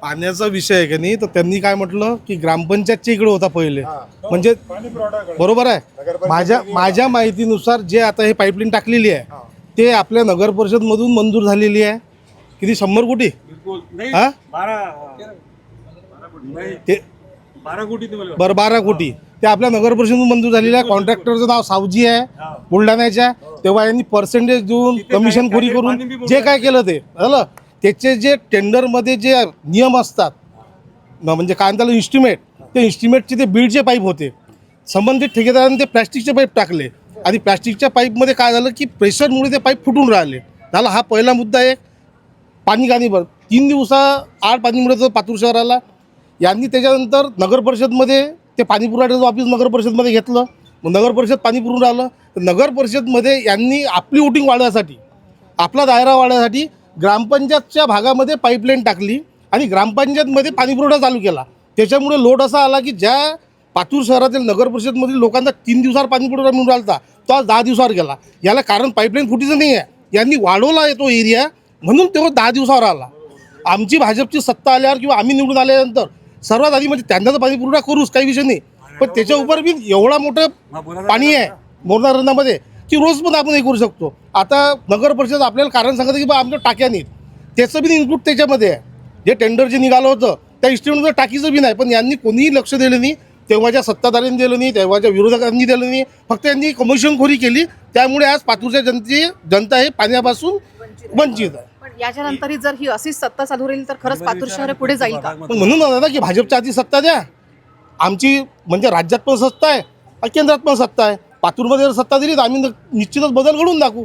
पाण्याचा विषय आहे की नाही, तर त्यांनी काय म्हटलं की ग्रामपंचायतच्या इकडे होता पहिले, म्हणजे बरोबर आहे. माझ्या माहितीनुसार जे आता हे पाईपलाईन टाकलेली आहे ते आपल्या नगर परिषद मधून मंजूर झालेली आहे. किती 100 कोटी हा ते 12 कोटी ते आपल्या नगर परिषदेतून मंजूर झालेलं आहे. कॉन्ट्रॅक्टरचं नाव सावजी आहे बुलढाण्याच्या. तेव्हा यांनी पर्सेंटेज देऊन कमिशनखोरी करून जे काय केलं ते झालं. त्याचे जे टेंडरमध्ये जे नियम असतात म्हणजे काय त्याला इन्स्टिमेट, ते इन्स्टिमेटचे ते बीडचे पाईप होते. संबंधित ठेकेदारांनी ते प्लॅस्टिकचे पाईप टाकले आणि प्लॅस्टिकच्या पाईपमध्ये काय झालं की प्रेशरमुळे ते पाईप फुटून राहिले. झालं हा पहिला मुद्दा. एक पाणी गाणीभर 3 दिवसा आड पाणी मिळत होतं पातूर शहराला. यांनी त्याच्यानंतर नगर परिषदमध्ये ते पाणी पुरवठ्याचं ऑफिस नगर परिषदमध्ये घेतलं. मग नगर परिषद पाणी पुरवून राहिलं. तर नगर परिषदमध्ये यांनी आपली वोटिंग वाढवण्यासाठी, आपला दायरा वाढवण्यासाठी ग्रामपंचायतच्या भागामध्ये पाईपलाईन टाकली आणि ग्रामपंचायतमध्ये पाणी पुरवठा चालू केला. त्याच्यामुळे लोड असा आला की ज्या पातूर शहरातील नगर परिषदमधील लोकांना 3 दिवसावर पाणी पुरवठा मिळून राहिला तो आज 10 दिवसावर गेला. याला कारण पाईपलाईन फुटीचं नाही आहे, यांनी वाढवला आहे तो एरिया, म्हणून तेव्हा 10 दिवसावर आला. आमची भाजपची सत्ता आल्यावर किंवा आम्ही निवडून आल्यानंतर सर्वात आधी म्हणजे त्यांना तर पाणी पुरवठा करूच, काही विषय नाही, पण त्याच्या उपर बी एवढा मोठं पाणी आहे मोरणा रंगामध्ये की रोज पण आपण हे करू शकतो. आता नगर परिषद आपल्याला कारण सांगतं की बा आमच्या टाक्या नाहीत, त्याचं बी इन्क्लूड त्याच्यामध्ये आहे. जे टेंडर जे निघालं होतं त्या इस्टिमेटमध्ये टाकीचं बी नाही, पण यांनी कोणीही लक्ष दिलं नाही. तेव्हाच्या सत्ताधाऱ्यांनी दिलं नाही, तेव्हाच्या विरोधकांनी दिलं नाही, फक्त यांनी कमिशनखोरी केली. त्यामुळे आज पातूरच्या जनता हे पाण्यापासून वंचित आहे. याच्यानंतरही जर ही अशीच सत्ता चालू राहील तर खरंच पातूर शहर पुढे जाईल का? म्हणून दादा की भाजपच्या आधी सत्ता द्या. आमची म्हणजे राज्यात पण सत्ता आहे, केंद्रात पण सत्ता आहे. पातूरमध्ये जर सत्ता दिली तर आम्ही निश्चितच बदल घडवून दाखवू.